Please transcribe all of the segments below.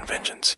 vengeance.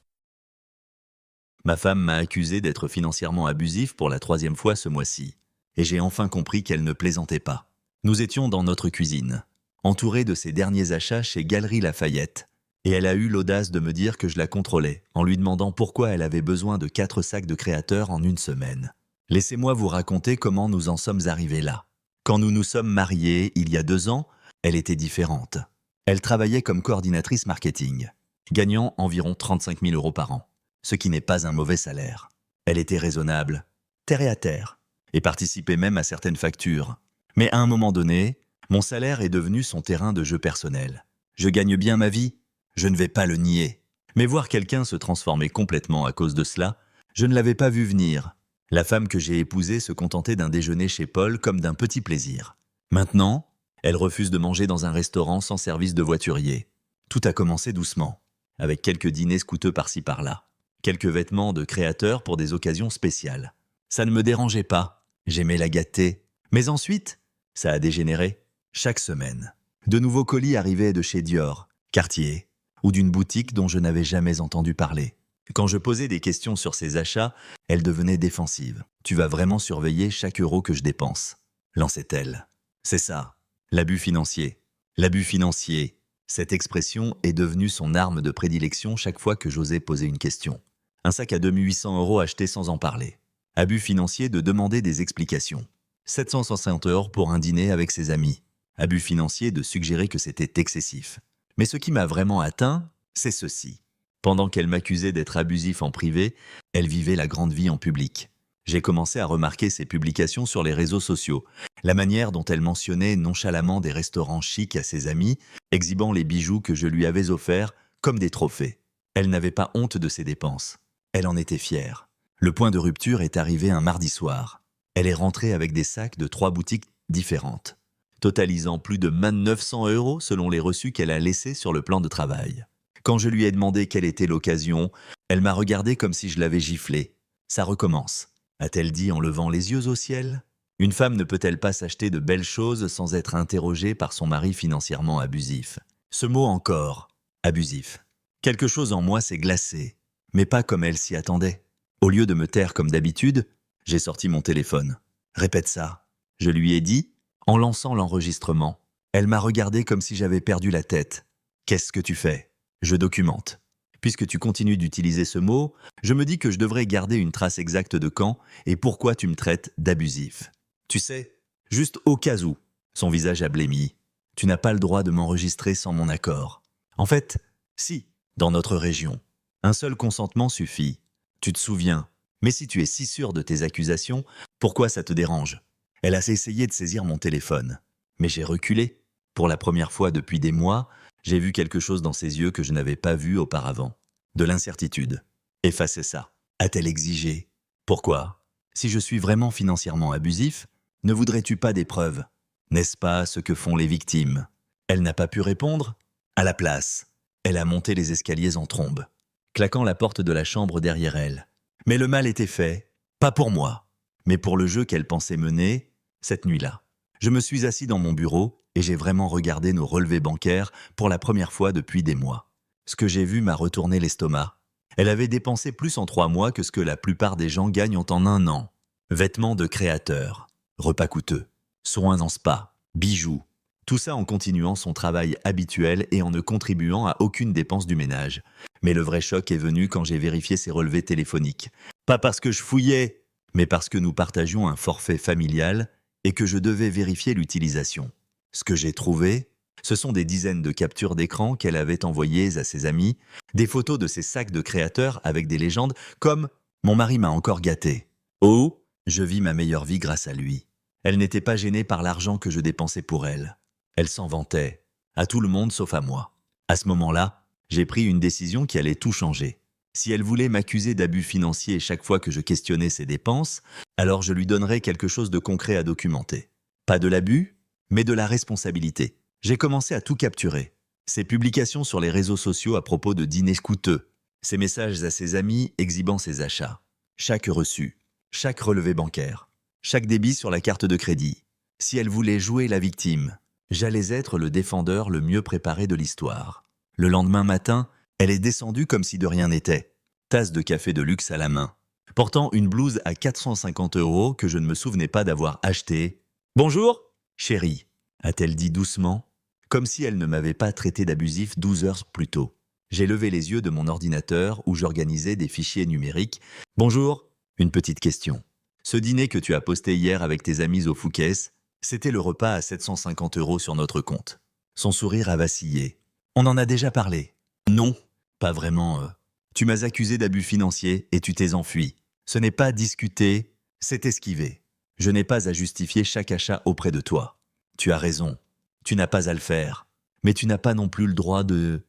Ma femme m'a accusé d'être financièrement abusif pour la 3e fois ce mois-ci. Et j'ai enfin compris qu'elle ne plaisantait pas. Nous étions dans notre cuisine, entourés de ses derniers achats chez Galeries Lafayette. Et elle a eu l'audace de me dire que je la contrôlais, en lui demandant pourquoi elle avait besoin de 4 sacs de créateurs en une semaine. Laissez-moi vous raconter comment nous en sommes arrivés là. Quand nous nous sommes mariés, il y a 2 ans, elle était différente. Elle travaillait comme coordinatrice marketing, gagnant environ 35 000 € par an, ce qui n'est pas un mauvais salaire. Elle était raisonnable, terre à terre, et participait même à certaines factures. Mais à un moment donné, mon salaire est devenu son terrain de jeu personnel. Je gagne bien ma vie, je ne vais pas le nier. Mais voir quelqu'un se transformer complètement à cause de cela, je ne l'avais pas vu venir. La femme que j'ai épousée se contentait d'un déjeuner chez Paul comme d'un petit plaisir. Maintenant, elle refuse de manger dans un restaurant sans service de voiturier. Tout a commencé doucement, avec quelques dîners coûteux par-ci par-là. Quelques vêtements de créateurs pour des occasions spéciales. Ça ne me dérangeait pas, j'aimais la gâter. Mais ensuite, ça a dégénéré. Chaque semaine, de nouveaux colis arrivaient de chez Dior, Cartier, ou d'une boutique dont je n'avais jamais entendu parler. Quand je posais des questions sur ses achats, elle devenait défensive. « Tu vas vraiment surveiller chaque euro que je dépense », lançait-elle. C'est ça, l'abus financier. L'abus financier, cette expression est devenue son arme de prédilection chaque fois que j'osais poser une question. Un sac à 2800 € acheté sans en parler. Abus financier de demander des explications. 760 € pour un dîner avec ses amis. Abus financier de suggérer que c'était excessif. Mais ce qui m'a vraiment atteint, c'est ceci. Pendant qu'elle m'accusait d'être abusif en privé, elle vivait la grande vie en public. J'ai commencé à remarquer ses publications sur les réseaux sociaux, la manière dont elle mentionnait nonchalamment des restaurants chics à ses amis, exhibant les bijoux que je lui avais offerts comme des trophées. Elle n'avait pas honte de ses dépenses. Elle en était fière. Le point de rupture est arrivé un mardi soir. Elle est rentrée avec des sacs de 3 boutiques différentes, totalisant plus de 900 € selon les reçus qu'elle a laissés sur le plan de travail. Quand je lui ai demandé quelle était l'occasion, elle m'a regardé comme si je l'avais giflé. « Ça recommence », a-t-elle dit en levant les yeux au ciel. Une femme ne peut-elle pas s'acheter de belles choses sans être interrogée par son mari financièrement abusif? Ce mot encore, abusif. Quelque chose en moi s'est glacé, mais pas comme elle s'y attendait. Au lieu de me taire comme d'habitude, j'ai sorti mon téléphone. « Répète ça », je lui ai dit, en lançant l'enregistrement. Elle m'a regardé comme si j'avais perdu la tête. « Qu'est-ce que tu fais ?» Je documente. Puisque tu continues d'utiliser ce mot, je me dis que je devrais garder une trace exacte de quand et pourquoi tu me traites d'abusif. Tu sais, juste au cas où, son visage a blêmi. Tu n'as pas le droit de m'enregistrer sans mon accord. En fait, si, dans notre région. Un seul consentement suffit. Tu te souviens. Mais si tu es si sûr de tes accusations, pourquoi ça te dérange? Elle a essayé de saisir mon téléphone. Mais j'ai reculé. Pour la première fois depuis des mois, j'ai vu quelque chose dans ses yeux que je n'avais pas vu auparavant. De l'incertitude. Effacez ça. A-t-elle exigé? Pourquoi? Si je suis vraiment financièrement abusif, ne voudrais-tu pas des preuves? N'est-ce pas ce que font les victimes? Elle n'a pas pu répondre? À la place, elle a monté les escaliers en trombe, claquant la porte de la chambre derrière elle. Mais le mal était fait, pas pour moi, mais pour le jeu qu'elle pensait mener cette nuit-là. Je me suis assis dans mon bureau et j'ai vraiment regardé nos relevés bancaires pour la première fois depuis des mois. Ce que j'ai vu m'a retourné l'estomac. Elle avait dépensé plus en 3 mois que ce que la plupart des gens gagnent en 1 an. Vêtements de créateurs, repas coûteux, soins en spa, bijoux. Tout ça en continuant son travail habituel et en ne contribuant à aucune dépense du ménage. Mais le vrai choc est venu quand j'ai vérifié ses relevés téléphoniques. Pas parce que je fouillais, mais parce que nous partagions un forfait familial et que je devais vérifier l'utilisation. Ce que j'ai trouvé, ce sont des dizaines de captures d'écran qu'elle avait envoyées à ses amis, des photos de ses sacs de créateurs avec des légendes comme « Mon mari m'a encore gâté » ou « Je vis ma meilleure vie grâce à lui ». Elle n'était pas gênée par l'argent que je dépensais pour elle. Elle s'en vantait, à tout le monde sauf à moi. À ce moment-là, j'ai pris une décision qui allait tout changer. Si elle voulait m'accuser d'abus financiers chaque fois que je questionnais ses dépenses, alors je lui donnerais quelque chose de concret à documenter. Pas de l'abus, mais de la responsabilité. J'ai commencé à tout capturer. Ses publications sur les réseaux sociaux à propos de dîners coûteux, ses messages à ses amis exhibant ses achats, chaque reçu, chaque relevé bancaire, chaque débit sur la carte de crédit. Si elle voulait jouer la victime, j'allais être le défendeur le mieux préparé de l'histoire. Le lendemain matin, Elle est descendue comme si de rien n'était, tasse de café de luxe à la main, portant une blouse à 450 € que je ne me souvenais pas d'avoir achetée. « Bonjour, chérie », a-t-elle dit doucement, comme si elle ne m'avait pas traité d'abusif 12 heures plus tôt. J'ai levé les yeux de mon ordinateur où j'organisais des fichiers numériques. « Bonjour, une petite question. Ce dîner que tu as posté hier avec tes amis au Fouquet's, c'était le repas à 750 € sur notre compte. » Son sourire a vacillé. « On en a déjà parlé. »« Non, pas vraiment. Tu m'as accusé d'abus financiers et tu t'es enfui. Ce n'est pas discuter, c'est esquiver. Je n'ai pas à justifier chaque achat auprès de toi. Tu as raison, tu n'as pas à le faire. Mais tu n'as pas non plus le droit de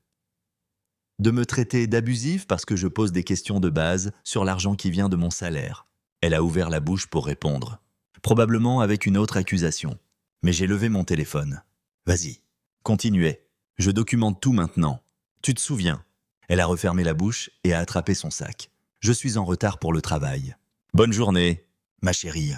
me traiter d'abusif parce que je pose des questions de base sur l'argent qui vient de mon salaire. » Elle a ouvert la bouche pour répondre, probablement avec une autre accusation. Mais j'ai levé mon téléphone. « Vas-y, continuez. Je documente tout maintenant. Tu te souviens ?» Elle a refermé la bouche et a attrapé son sac. « Je suis en retard pour le travail. Bonne journée, ma chérie.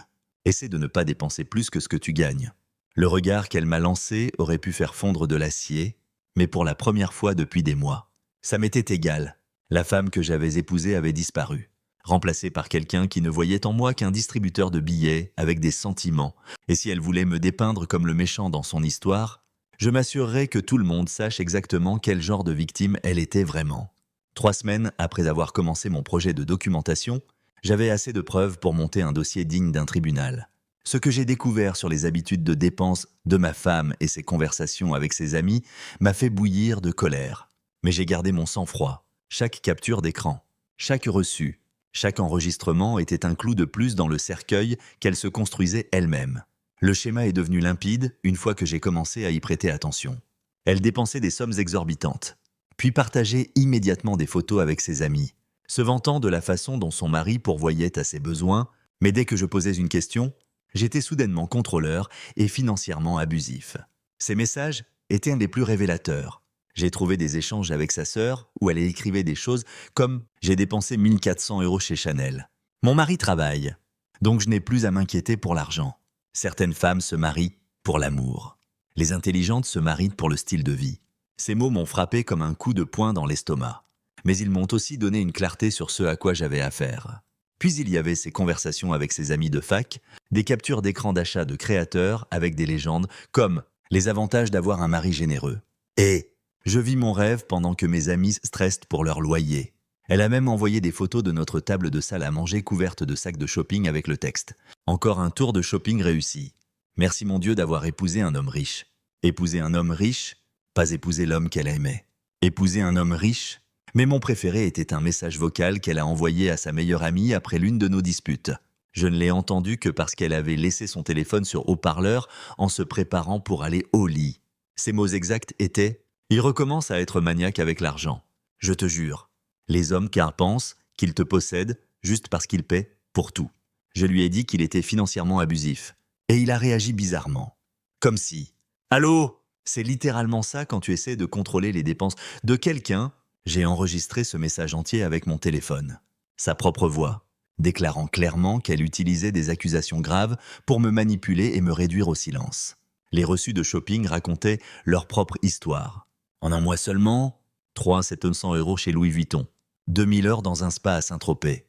Essaie de ne pas dépenser plus que ce que tu gagnes. » Le regard qu'elle m'a lancé aurait pu faire fondre de l'acier, mais pour la première fois depuis des mois. Ça m'était égal. La femme que j'avais épousée avait disparu, remplacée par quelqu'un qui ne voyait en moi qu'un distributeur de billets avec des sentiments. Et si elle voulait me dépeindre comme le méchant dans son histoire, je m'assurerais que tout le monde sache exactement quel genre de victime elle était vraiment. 3 semaines après avoir commencé mon projet de documentation, j'avais assez de preuves pour monter un dossier digne d'un tribunal. Ce que j'ai découvert sur les habitudes de dépenses de ma femme et ses conversations avec ses amis m'a fait bouillir de colère. Mais j'ai gardé mon sang-froid. Chaque capture d'écran, chaque reçu, chaque enregistrement était un clou de plus dans le cercueil qu'elle se construisait elle-même. Le schéma est devenu limpide une fois que j'ai commencé à y prêter attention. Elle dépensait des sommes exorbitantes, puis partageait immédiatement des photos avec ses amis, se vantant de la façon dont son mari pourvoyait à ses besoins, mais dès que je posais une question, j'étais soudainement contrôleur et financièrement abusif. Ces messages étaient un des plus révélateurs. J'ai trouvé des échanges avec sa sœur où elle écrivait des choses comme « J'ai dépensé 1400 € chez Chanel. Mon mari travaille, donc je n'ai plus à m'inquiéter pour l'argent. Certaines femmes se marient pour l'amour. Les intelligentes se marient pour le style de vie. » Ces mots m'ont frappé comme un coup de poing dans l'estomac. Mais ils m'ont aussi donné une clarté sur ce à quoi j'avais affaire. Puis il y avait ces conversations avec ses amis de fac, des captures d'écran d'achat de créateurs avec des légendes comme « les avantages d'avoir un mari généreux ». Et je vis mon rêve pendant que mes amis stressent pour leur loyer. Elle a même envoyé des photos de notre table de salle à manger couverte de sacs de shopping avec le texte « Encore un tour de shopping réussi. Merci mon Dieu d'avoir épousé un homme riche. » Épouser un homme riche, pas épouser l'homme qu'elle aimait. Épouser un homme riche. Mais mon préféré était un message vocal qu'elle a envoyé à sa meilleure amie après l'une de nos disputes. Je ne l'ai entendu que parce qu'elle avait laissé son téléphone sur haut-parleur en se préparant pour aller au lit. Ses mots exacts étaient « Il recommence à être maniaque avec l'argent. Je te jure. Les hommes car pensent qu'ils te possèdent juste parce qu'ils paient pour tout. » Je lui ai dit qu'il était financièrement abusif. Et il a réagi bizarrement. Comme si « Allô ? C'est littéralement ça quand tu essaies de contrôler les dépenses de quelqu'un ?» J'ai enregistré ce message entier avec mon téléphone. Sa propre voix, déclarant clairement qu'elle utilisait des accusations graves pour me manipuler et me réduire au silence. Les reçus de shopping racontaient leur propre histoire. En un mois seulement, 3 700 € chez Louis Vuitton, 2000 heures dans un spa à Saint-Tropez,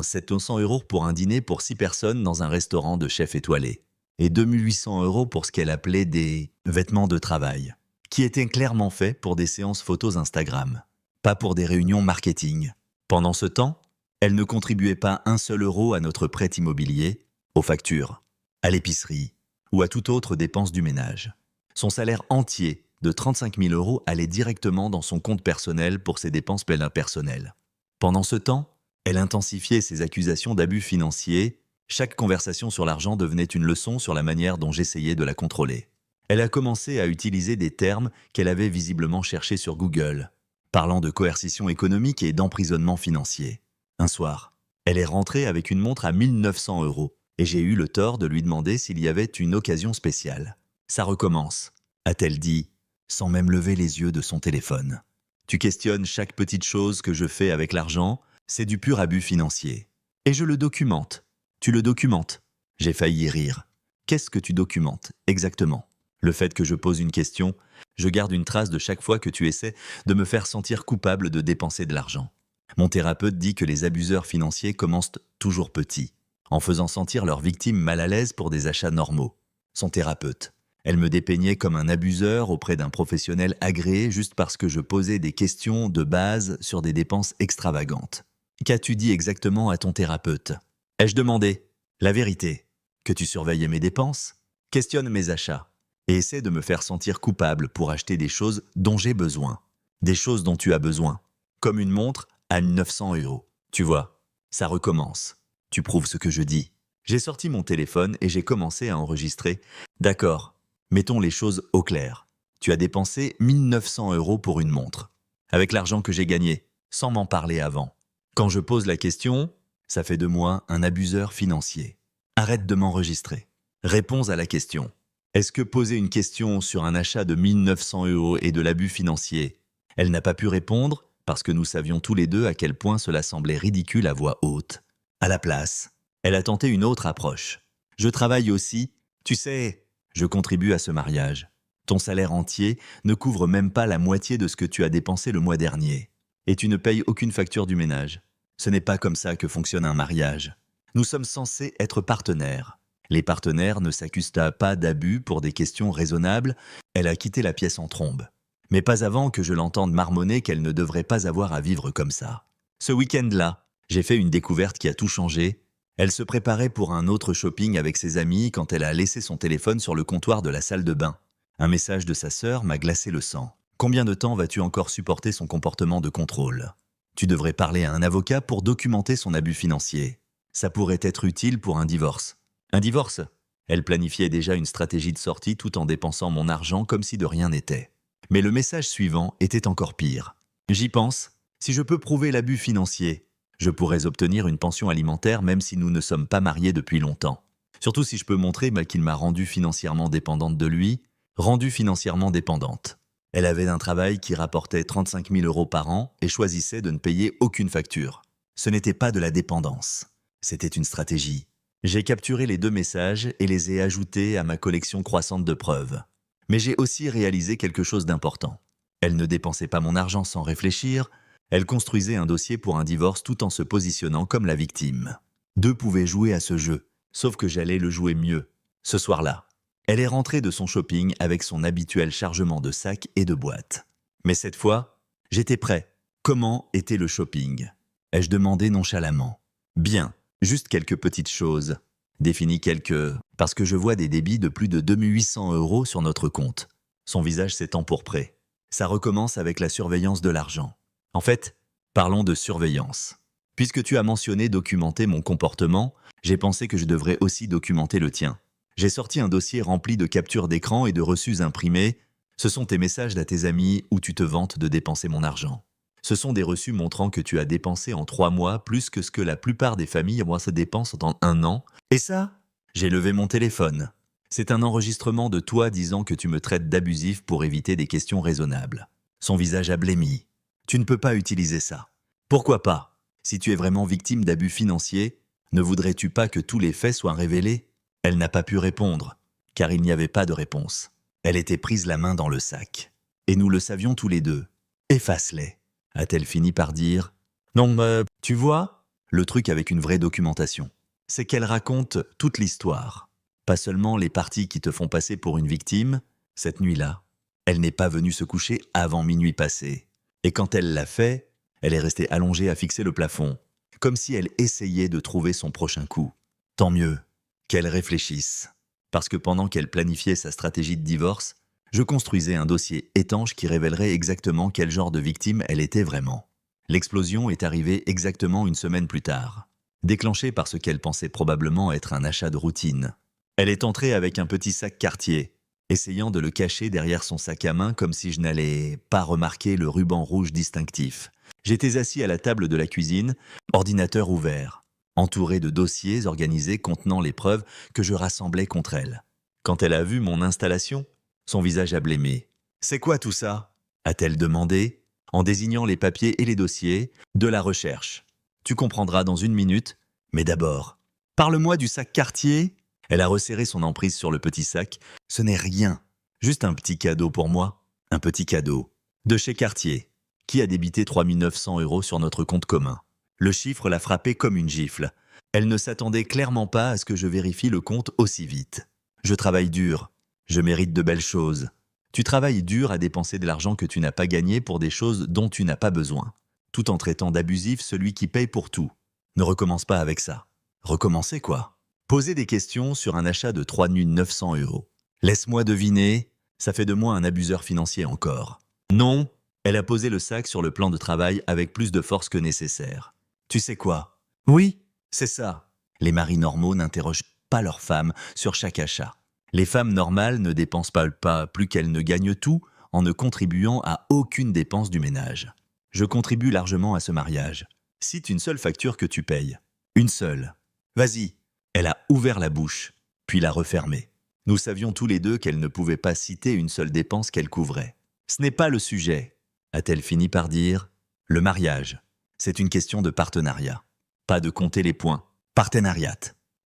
700 € pour un dîner pour 6 personnes dans un restaurant de chef étoilé, et 2800 € pour ce qu'elle appelait des vêtements de travail, qui étaient clairement faits pour des séances photos Instagram, pas pour des réunions marketing. Pendant ce temps, elle ne contribuait pas un seul euro à notre prêt immobilier, aux factures, à l'épicerie ou à toute autre dépense du ménage. Son salaire entier de 35 000 € allait directement dans son compte personnel pour ses dépenses personnelles. Pendant ce temps, elle intensifiait ses accusations d'abus financiers. Chaque conversation sur l'argent devenait une leçon sur la manière dont j'essayais de la contrôler. Elle a commencé à utiliser des termes qu'elle avait visiblement cherchés sur Google, parlant de coercition économique et d'emprisonnement financier. Un soir, elle est rentrée avec une montre à 1900 € et j'ai eu le tort de lui demander s'il y avait une occasion spéciale. « Ça recommence », a-t-elle dit, sans même lever les yeux de son téléphone. « Tu questionnes chaque petite chose que je fais avec l'argent, c'est du pur abus financier. Et je le documente. Tu le documentes. » J'ai failli rire. « Qu'est-ce que tu documentes, exactement ?» Le fait que je pose une question, je garde une trace de chaque fois que tu essaies de me faire sentir coupable de dépenser de l'argent. Mon thérapeute dit que les abuseurs financiers commencent toujours petits, en faisant sentir leurs victimes mal à l'aise pour des achats normaux. Son thérapeute. Elle me dépeignait comme un abuseur auprès d'un professionnel agréé juste parce que je posais des questions de base sur des dépenses extravagantes. Qu'as-tu dit exactement à ton thérapeute? Ai-je demandé la vérité? Que tu surveillais mes dépenses? Questionne mes achats et essaie de me faire sentir coupable pour acheter des choses dont j'ai besoin. Des choses dont tu as besoin. Comme une montre à 900 €. Tu vois, ça recommence. Tu prouves ce que je dis. J'ai sorti mon téléphone et j'ai commencé à enregistrer. D'accord, mettons les choses au clair. Tu as dépensé 1900 € pour une montre. Avec l'argent que j'ai gagné, sans m'en parler avant. Quand je pose la question, ça fait de moi un abuseur financier. Arrête de m'enregistrer. Réponds à la question. Est-ce que poser une question sur un achat de 1900 € est de l'abus financier? Elle n'a pas pu répondre parce que nous savions tous les deux à quel point cela semblait ridicule à voix haute. À la place, elle a tenté une autre approche. Je travaille aussi, tu sais, je contribue à ce mariage. Ton salaire entier ne couvre même pas la moitié de ce que tu as dépensé le mois dernier. Et tu ne payes aucune facture du ménage. Ce n'est pas comme ça que fonctionne un mariage. Nous sommes censés être partenaires. Les partenaires ne s'accusent pas d'abus pour des questions raisonnables. Elle a quitté la pièce en trombe. Mais pas avant que je l'entende marmonner qu'elle ne devrait pas avoir à vivre comme ça. Ce week-end-là, j'ai fait une découverte qui a tout changé. Elle se préparait pour un autre shopping avec ses amis quand elle a laissé son téléphone sur le comptoir de la salle de bain. Un message de sa sœur m'a glacé le sang. Combien de temps vas-tu encore supporter son comportement de contrôle? Tu devrais parler à un avocat pour documenter son abus financier. Ça pourrait être utile pour un divorce. Un divorce? Elle planifiait déjà une stratégie de sortie tout en dépensant mon argent comme si de rien n'était. Mais le message suivant était encore pire. J'y pense. Si je peux prouver l'abus financier, je pourrais obtenir une pension alimentaire même si nous ne sommes pas mariés depuis longtemps. Surtout si je peux montrer qu'il m'a rendue financièrement dépendante de lui, rendue financièrement dépendante. Elle avait un travail qui rapportait 35 000 € par an et choisissait de ne payer aucune facture. Ce n'était pas de la dépendance. C'était une stratégie. J'ai capturé les deux messages et les ai ajoutés à ma collection croissante de preuves. Mais j'ai aussi réalisé quelque chose d'important. Elle ne dépensait pas mon argent sans réfléchir, elle construisait un dossier pour un divorce tout en se positionnant comme la victime. Deux pouvaient jouer à ce jeu, sauf que j'allais le jouer mieux. Ce soir-là, elle est rentrée de son shopping avec son habituel chargement de sacs et de boîtes. Mais cette fois, j'étais prêt. Comment était le shopping? Ai-je demandé nonchalamment. Bien, juste quelques petites choses. Définis quelques... Parce que je vois des débits de plus de 2800 € sur notre compte. Son visage s'est empourpré. Ça recommence avec la surveillance de l'argent. En fait, parlons de surveillance. Puisque tu as mentionné documenter mon comportement, j'ai pensé que je devrais aussi documenter le tien. J'ai sorti un dossier rempli de captures d'écran et de reçus imprimés. Ce sont tes messages à tes amis où tu te vantes de dépenser mon argent. Ce sont des reçus montrant que tu as dépensé en 3 mois plus que ce que la plupart des familles se dépensent en 1 an. Et ça, j'ai levé mon téléphone. C'est un enregistrement de toi disant que tu me traites d'abusif pour éviter des questions raisonnables. Son visage a blêmi. Tu ne peux pas utiliser ça. Pourquoi pas? Si tu es vraiment victime d'abus financiers, ne voudrais-tu pas que tous les faits soient révélés? Elle n'a pas pu répondre, car il n'y avait pas de réponse. Elle était prise la main dans le sac. Et nous le savions tous les deux. Efface-les, a-t-elle fini par dire. Non, tu vois, le truc avec une vraie documentation, c'est qu'elle raconte toute l'histoire. Pas seulement les parties qui te font passer pour une victime. Cette nuit-là, elle n'est pas venue se coucher avant minuit passé. Et quand elle l'a fait, elle est restée allongée à fixer le plafond, comme si elle essayait de trouver son prochain coup. Tant mieux qu'elle réfléchisse, parce que pendant qu'elle planifiait sa stratégie de divorce, je construisais un dossier étanche qui révélerait exactement quel genre de victime elle était vraiment. L'explosion est arrivée exactement une semaine plus tard, déclenchée par ce qu'elle pensait probablement être un achat de routine. Elle est entrée avec un petit sac Cartier, essayant de le cacher derrière son sac à main comme si je n'allais pas remarquer le ruban rouge distinctif. J'étais assis à la table de la cuisine, ordinateur ouvert, entouré de dossiers organisés contenant les preuves que je rassemblais contre elle. Quand elle a vu mon installation, son visage a blêmé. « C'est quoi tout ça ?» a-t-elle demandé, en désignant les papiers et les dossiers. « De la recherche. Tu comprendras dans 1 minute, mais d'abord, parle-moi du sac Cartier. » Elle a resserré son emprise sur le petit sac. « Ce n'est rien. Juste un petit cadeau pour moi. Un petit cadeau. De chez Cartier, qui a débité 3 900 € sur notre compte commun. Le chiffre l'a frappée comme une gifle. Elle ne s'attendait clairement pas à ce que je vérifie le compte aussi vite. Je travaille dur. Je mérite de belles choses. Tu travailles dur à dépenser de l'argent que tu n'as pas gagné pour des choses dont tu n'as pas besoin, tout en traitant d'abusif celui qui paye pour tout. Ne recommence pas avec ça. Recommencer quoi? Poser des questions sur un achat de 3 900 €. Laisse-moi deviner, ça fait de moi un abuseur financier encore. Non, elle a posé le sac sur le plan de travail avec plus de force que nécessaire. Tu sais quoi? Oui, c'est ça. Les maris normaux n'interrogent pas leurs femmes sur chaque achat. Les femmes normales ne dépensent pas plus qu'elles ne gagnent tout en ne contribuant à aucune dépense du ménage. Je contribue largement à ce mariage. Cite une seule facture que tu payes. Une seule. Vas-y. Elle a ouvert la bouche, puis l'a refermée. Nous savions tous les deux qu'elle ne pouvait pas citer une seule dépense qu'elle couvrait. Ce n'est pas le sujet, a-t-elle fini par dire. Le mariage, c'est une question de partenariat. Pas de compter les points. Partenariat.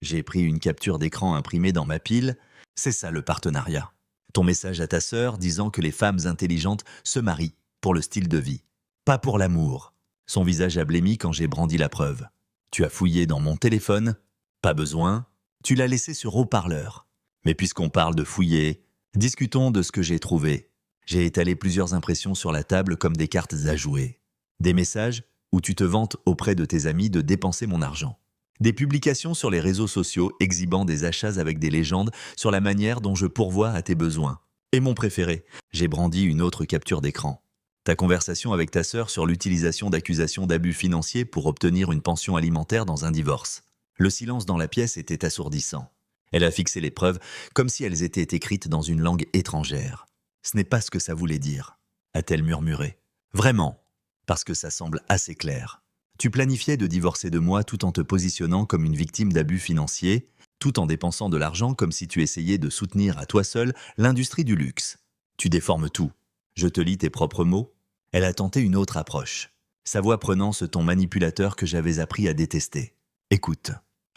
J'ai pris une capture d'écran imprimée dans ma pile. C'est ça le partenariat. Ton message à ta sœur disant que les femmes intelligentes se marient pour le style de vie. Pas pour l'amour. Son visage a blêmi quand j'ai brandi la preuve. Tu as fouillé dans mon téléphone? Pas besoin. Tu l'as laissé sur haut-parleur. Mais puisqu'on parle de fouiller, discutons de ce que j'ai trouvé. J'ai étalé plusieurs impressions sur la table comme des cartes à jouer. Des messages où tu te vantes auprès de tes amis de dépenser mon argent. Des publications sur les réseaux sociaux exhibant des achats avec des légendes sur la manière dont je pourvois à tes besoins. Et mon préféré, j'ai brandi une autre capture d'écran. Ta conversation avec ta sœur sur l'utilisation d'accusations d'abus financiers pour obtenir une pension alimentaire dans un divorce. Le silence dans la pièce était assourdissant. Elle a fixé les preuves comme si elles étaient écrites dans une langue étrangère. Ce n'est pas ce que ça voulait dire, a-t-elle murmuré. Vraiment, parce que ça semble assez clair. Tu planifiais de divorcer de moi tout en te positionnant comme une victime d'abus financiers, tout en dépensant de l'argent comme si tu essayais de soutenir à toi seul l'industrie du luxe. Tu déformes tout. Je te lis tes propres mots. Elle a tenté une autre approche, sa voix prenant ce ton manipulateur que j'avais appris à détester. Écoute,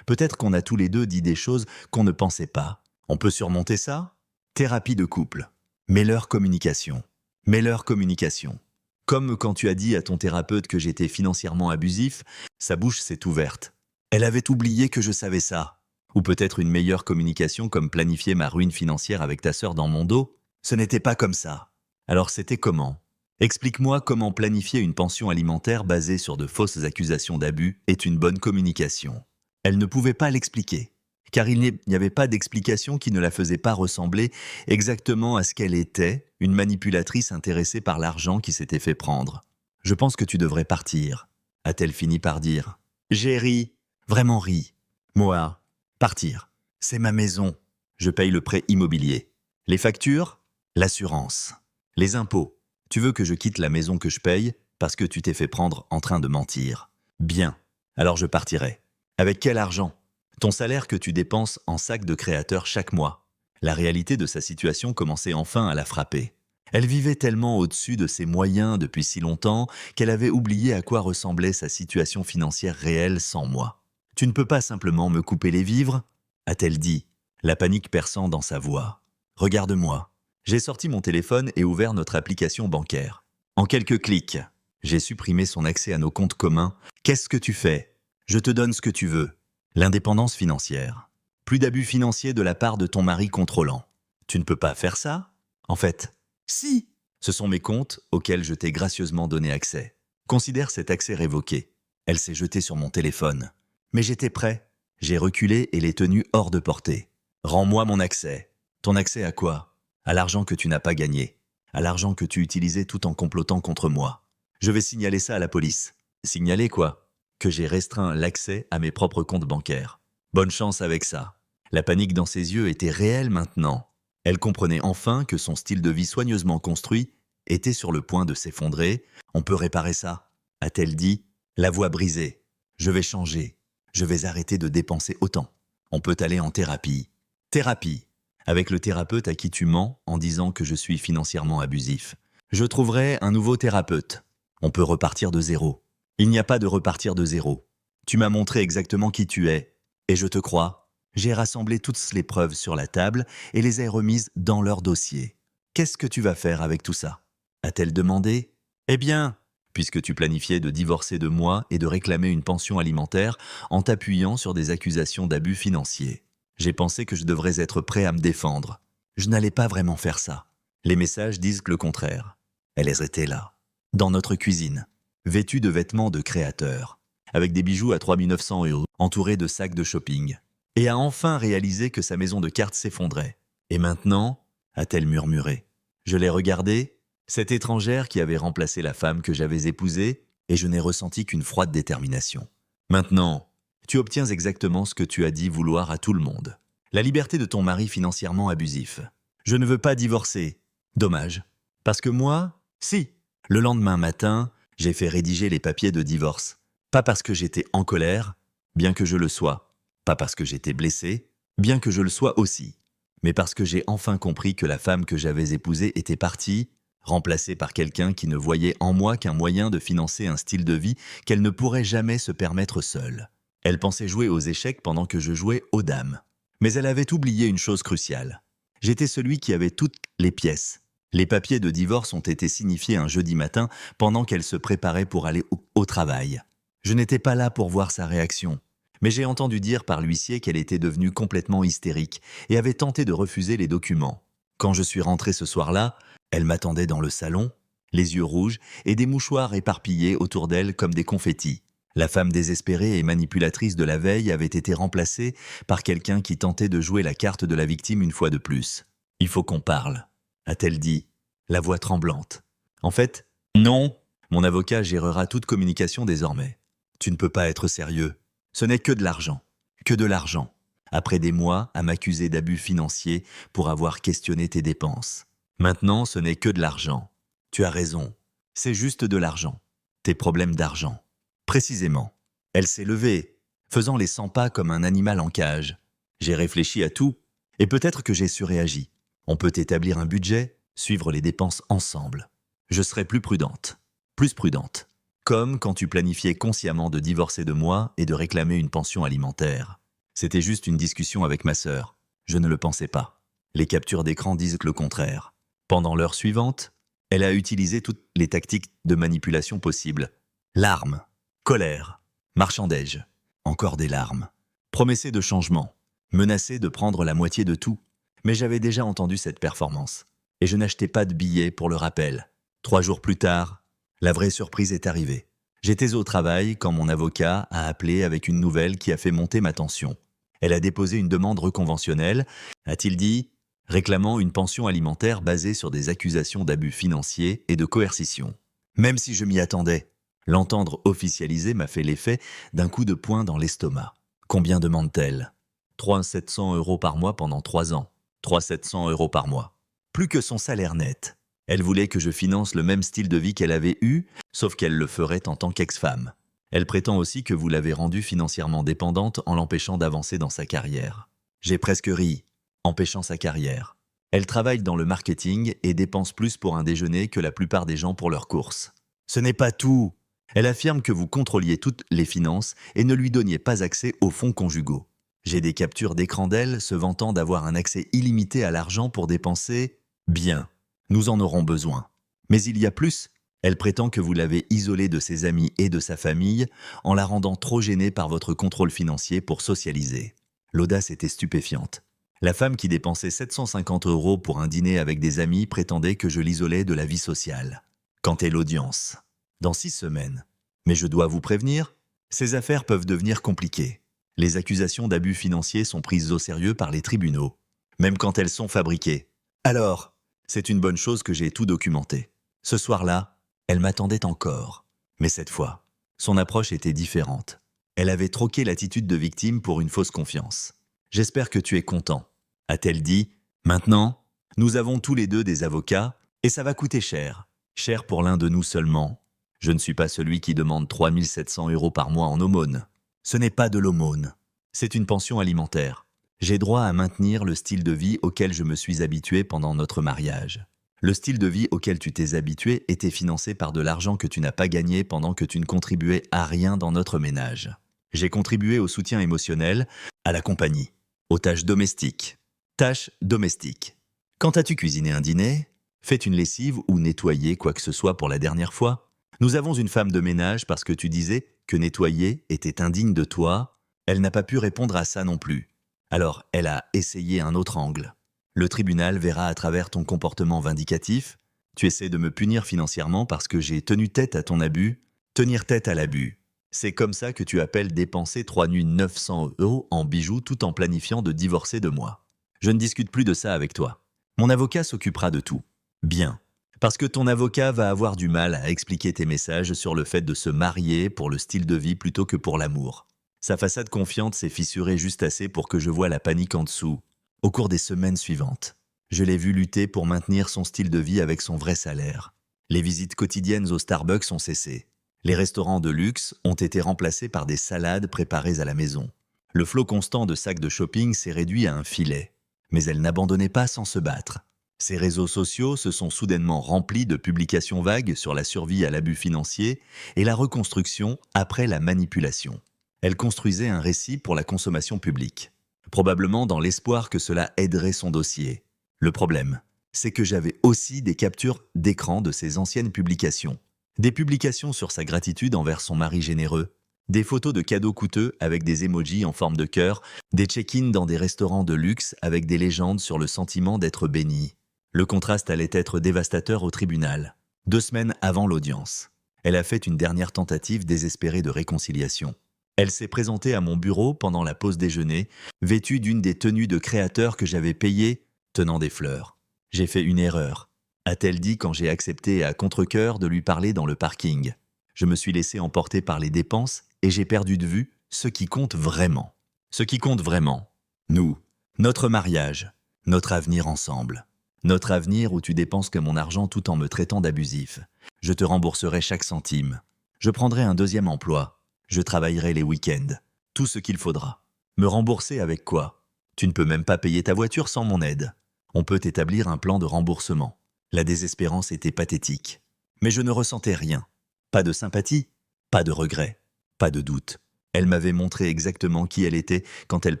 peut-être qu'on a tous les deux dit des choses qu'on ne pensait pas. On peut surmonter ça? Thérapie de couple. Mets-leur communication. Mets-leur communication. Comme quand tu as dit à ton thérapeute que j'étais financièrement abusif, sa bouche s'est ouverte. Elle avait oublié que je savais ça. Ou peut-être une meilleure communication comme planifier ma ruine financière avec ta sœur dans mon dos. Ce n'était pas comme ça. Alors c'était comment? Explique-moi comment planifier une pension alimentaire basée sur de fausses accusations d'abus est une bonne communication. Elle ne pouvait pas l'expliquer, car il n'y avait pas d'explication qui ne la faisait pas ressembler exactement à ce qu'elle était, une manipulatrice intéressée par l'argent qui s'était fait prendre. « Je pense que tu devrais partir », a-t-elle fini par dire. J'ai ri, vraiment ri. Moi, partir. C'est ma maison. Je paye le prêt immobilier. Les factures? L'assurance. Les impôts. Tu veux que je quitte la maison que je paye parce que tu t'es fait prendre en train de mentir. Bien, alors je partirai. Avec quel argent? Ton salaire que tu dépenses en sac de créateur chaque mois. La réalité de sa situation commençait enfin à la frapper. Elle vivait tellement au-dessus de ses moyens depuis si longtemps qu'elle avait oublié à quoi ressemblait sa situation financière réelle sans moi. « Tu ne peux pas simplement me couper les vivres ?» a-t-elle dit, la panique perçant dans sa voix. « Regarde-moi. » J'ai sorti mon téléphone et ouvert notre application bancaire. En quelques clics, j'ai supprimé son accès à nos comptes communs. Qu'est-ce que tu fais? Je te donne ce que tu veux. L'indépendance financière. Plus d'abus financiers de la part de ton mari contrôlant. Tu ne peux pas faire ça? En fait, si. Ce sont mes comptes auxquels je t'ai gracieusement donné accès. Considère cet accès révoqué. Elle s'est jetée sur mon téléphone. Mais j'étais prêt. J'ai reculé et l'ai tenue hors de portée. Rends-moi mon accès. Ton accès à quoi? À l'argent que tu n'as pas gagné. À l'argent que tu utilisais tout en complotant contre moi. Je vais signaler ça à la police. Signaler quoi? Que j'ai restreint l'accès à mes propres comptes bancaires. Bonne chance avec ça. La panique dans ses yeux était réelle maintenant. Elle comprenait enfin que son style de vie soigneusement construit était sur le point de s'effondrer. On peut réparer ça, a-t-elle dit, la voix brisée. Je vais changer. Je vais arrêter de dépenser autant. On peut aller en thérapie. Thérapie. Avec le thérapeute à qui tu mens en disant que je suis financièrement abusif. Je trouverai un nouveau thérapeute. On peut repartir de zéro. Il n'y a pas de repartir de zéro. Tu m'as montré exactement qui tu es. Et je te crois. J'ai rassemblé toutes les preuves sur la table et les ai remises dans leur dossier. Qu'est-ce que tu vas faire avec tout ça ?» a-t-elle demandé. « Eh bien, puisque tu planifiais de divorcer de moi et de réclamer une pension alimentaire en t'appuyant sur des accusations d'abus financiers. J'ai pensé que je devrais être prêt à me défendre. Je n'allais pas vraiment faire ça. Les messages disent le contraire. » Elle était là, dans notre cuisine, vêtue de vêtements de créateur, avec des bijoux à 3 900 €, entourée de sacs de shopping, et a enfin réalisé que sa maison de cartes s'effondrait. « Et maintenant ?» a-t-elle murmuré. Je l'ai regardée, cette étrangère qui avait remplacé la femme que j'avais épousée, et je n'ai ressenti qu'une froide détermination. « Maintenant, tu obtiens exactement ce que tu as dit vouloir à tout le monde. La liberté de ton mari financièrement abusif. Je ne veux pas divorcer. Dommage. Parce que moi, si. Le lendemain matin, j'ai fait rédiger les papiers de divorce. Pas parce que j'étais en colère, bien que je le sois. Pas parce que j'étais blessé, bien que je le sois aussi. Mais parce que j'ai enfin compris que la femme que j'avais épousée était partie, remplacée par quelqu'un qui ne voyait en moi qu'un moyen de financer un style de vie qu'elle ne pourrait jamais se permettre seule. Elle pensait jouer aux échecs pendant que je jouais aux dames. Mais elle avait oublié une chose cruciale. J'étais celui qui avait toutes les pièces. Les papiers de divorce ont été signifiés un jeudi matin pendant qu'elle se préparait pour aller au travail. Je n'étais pas là pour voir sa réaction, mais j'ai entendu dire par l'huissier qu'elle était devenue complètement hystérique et avait tenté de refuser les documents. Quand je suis rentré ce soir-là, elle m'attendait dans le salon, les yeux rouges et des mouchoirs éparpillés autour d'elle comme des confettis. La femme désespérée et manipulatrice de la veille avait été remplacée par quelqu'un qui tentait de jouer la carte de la victime une fois de plus. « Il faut qu'on parle », a-t-elle dit, la voix tremblante. « En fait, non, mon avocat gérera toute communication désormais. Tu ne peux pas être sérieux. Ce n'est que de l'argent. Que de l'argent. Après des mois à m'accuser d'abus financiers pour avoir questionné tes dépenses. Maintenant, ce n'est que de l'argent. Tu as raison. C'est juste de l'argent. Tes problèmes d'argent. » Précisément. Elle s'est levée, faisant les 100 pas comme un animal en cage. J'ai réfléchi à tout, et peut-être que j'ai surréagi. On peut établir un budget, suivre les dépenses ensemble. Je serai plus prudente. Plus prudente. Comme quand tu planifiais consciemment de divorcer de moi et de réclamer une pension alimentaire. C'était juste une discussion avec ma sœur. Je ne le pensais pas. Les captures d'écran disent le contraire. Pendant l'heure suivante, elle a utilisé toutes les tactiques de manipulation possibles. Larmes, colère, marchandage, encore des larmes. Promesser de changement, menacer de prendre la moitié de tout. Mais j'avais déjà entendu cette performance. Et je n'achetais pas de billets pour le rappel. 3 jours plus tard, la vraie surprise est arrivée. J'étais au travail quand mon avocat a appelé avec une nouvelle qui a fait monter ma tension. Elle a déposé une demande reconventionnelle, a-t-il dit, réclamant une pension alimentaire basée sur des accusations d'abus financiers et de coercition. Même si je m'y attendais, l'entendre officialiser m'a fait l'effet d'un coup de poing dans l'estomac. Combien demande-t-elle ? 3 700 € par mois pendant 3 ans. 3 700 € par mois. Plus que son salaire net. Elle voulait que je finance le même style de vie qu'elle avait eu, sauf qu'elle le ferait en tant qu'ex-femme. Elle prétend aussi que vous l'avez rendue financièrement dépendante en l'empêchant d'avancer dans sa carrière. J'ai presque ri, empêchant sa carrière. Elle travaille dans le marketing et dépense plus pour un déjeuner que la plupart des gens pour leurs courses. Ce n'est pas tout. Elle affirme que vous contrôliez toutes les finances et ne lui donniez pas accès aux fonds conjugaux. J'ai des captures d'écran d'elle se vantant d'avoir un accès illimité à l'argent pour dépenser. Bien, nous en aurons besoin. Mais il y a plus. Elle prétend que vous l'avez isolée de ses amis et de sa famille en la rendant trop gênée par votre contrôle financier pour socialiser. L'audace était stupéfiante. La femme qui dépensait 750 € pour un dîner avec des amis prétendait que je l'isolais de la vie sociale. Quand est l'audience ? Dans 6 semaines. Mais je dois vous prévenir, ces affaires peuvent devenir compliquées. Les accusations d'abus financiers sont prises au sérieux par les tribunaux, même quand elles sont fabriquées. Alors, c'est une bonne chose que j'ai tout documenté. Ce soir-là, elle m'attendait encore. Mais cette fois, son approche était différente. Elle avait troqué l'attitude de victime pour une fausse confiance. « J'espère que tu es content », a-t-elle dit. « Maintenant, nous avons tous les deux des avocats et ça va coûter cher. Cher pour l'un de nous seulement. Je ne suis pas celui qui demande 3 700 € par mois en aumône. Ce n'est pas de l'aumône. C'est une pension alimentaire. J'ai droit à maintenir le style de vie auquel je me suis habitué pendant notre mariage. Le style de vie auquel tu t'es habitué était financé par de l'argent que tu n'as pas gagné pendant que tu ne contribuais à rien dans notre ménage. J'ai contribué au soutien émotionnel, à la compagnie, aux tâches domestiques. Tâches domestiques. Quand as-tu cuisiné un dîner ? Faites une lessive ou nettoyez quoi que ce soit pour la dernière fois. Nous avons une femme de ménage parce que tu disais que nettoyer était indigne de toi. Elle n'a pas pu répondre à ça non plus. Alors, elle a essayé un autre angle. Le tribunal verra à travers ton comportement vindicatif. Tu essaies de me punir financièrement parce que j'ai tenu tête à ton abus. Tenir tête à l'abus. C'est comme ça que tu appelles dépenser 3 nuits 900 € en bijoux tout en planifiant de divorcer de moi. Je ne discute plus de ça avec toi. Mon avocat s'occupera de tout. Bien. Parce que ton avocat va avoir du mal à expliquer tes messages sur le fait de se marier pour le style de vie plutôt que pour l'amour. Sa façade confiante s'est fissurée juste assez pour que je voie la panique en dessous. Au cours des semaines suivantes, je l'ai vu lutter pour maintenir son style de vie avec son vrai salaire. Les visites quotidiennes au Starbucks ont cessé. Les restaurants de luxe ont été remplacés par des salades préparées à la maison. Le flot constant de sacs de shopping s'est réduit à un filet. Mais elle n'abandonnait pas sans se battre. Ses réseaux sociaux se sont soudainement remplis de publications vagues sur la survie à l'abus financier et la reconstruction après la manipulation. Elle construisait un récit pour la consommation publique, probablement dans l'espoir que cela aiderait son dossier. Le problème, c'est que j'avais aussi des captures d'écran de ses anciennes publications. Des publications sur sa gratitude envers son mari généreux, des photos de cadeaux coûteux avec des emojis en forme de cœur, des check-ins dans des restaurants de luxe avec des légendes sur le sentiment d'être béni. Le contraste allait être dévastateur au tribunal. 2 semaines avant l'audience, elle a fait une dernière tentative désespérée de réconciliation. Elle s'est présentée à mon bureau pendant la pause déjeuner, vêtue d'une des tenues de créateur que j'avais payées, tenant des fleurs. J'ai fait une erreur, a-t-elle dit quand j'ai accepté à contre-cœur de lui parler dans le parking. Je me suis laissé emporter par les dépenses et j'ai perdu de vue ce qui compte vraiment. Ce qui compte vraiment, nous, notre mariage, notre avenir ensemble. Notre avenir où tu dépenses que mon argent tout en me traitant d'abusif. Je te rembourserai chaque centime. Je prendrai un 2e emploi. Je travaillerai les week-ends. Tout ce qu'il faudra. Me rembourser avec quoi? Tu ne peux même pas payer ta voiture sans mon aide. On peut établir un plan de remboursement. La désespérance était pathétique. Mais je ne ressentais rien. Pas de sympathie, pas de regret, pas de doute. Elle m'avait montré exactement qui elle était quand elle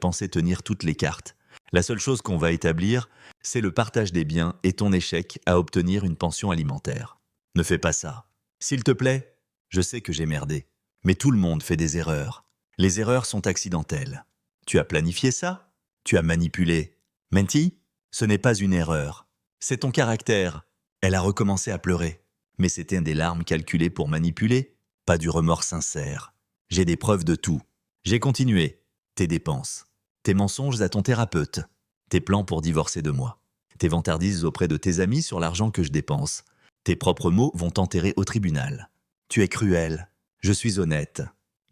pensait tenir toutes les cartes. La seule chose qu'on va établir, c'est le partage des biens et ton échec à obtenir une pension alimentaire. Ne fais pas ça. S'il te plaît, je sais que j'ai merdé. Mais tout le monde fait des erreurs. Les erreurs sont accidentelles. Tu as planifié ça? Tu as manipulé. Menti? Ce n'est pas une erreur. C'est ton caractère. Elle a recommencé à pleurer. Mais c'était des larmes calculées pour manipuler, pas du remords sincère. J'ai des preuves de tout. J'ai continué. Tes dépenses. Tes mensonges à ton thérapeute. Tes plans pour divorcer de moi. Tes vantardises auprès de tes amis sur l'argent que je dépense. Tes propres mots vont t'enterrer au tribunal. Tu es cruel. Je suis honnête.